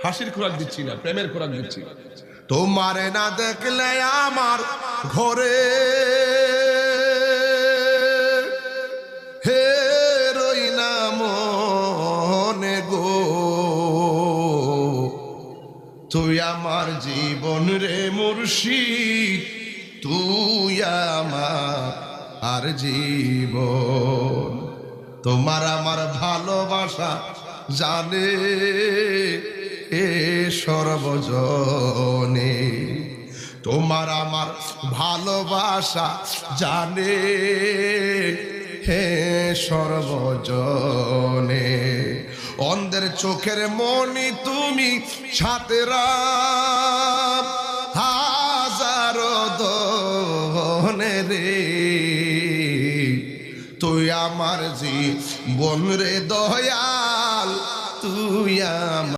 হাসির খোরাক দিচ্ছি না, প্রেমের খোরাক দিচ্ছি। তোমারে না দেখলে আমার ঘরে হে রই না মনে গো, তুই আমার জীবন রে মুর্শিদ, তুই আমার আর জীবন। তোমার আমার ভালোবাসা জানে এ সর্বজনে, তোমার আমার ভালোবাসা জানে হে সর্বজনে। অন্ধের চোখের মনি তুমি, সাতেরা হাজারো দনে রে, তুই আমার জীবন রে দয়াল, তুই আমার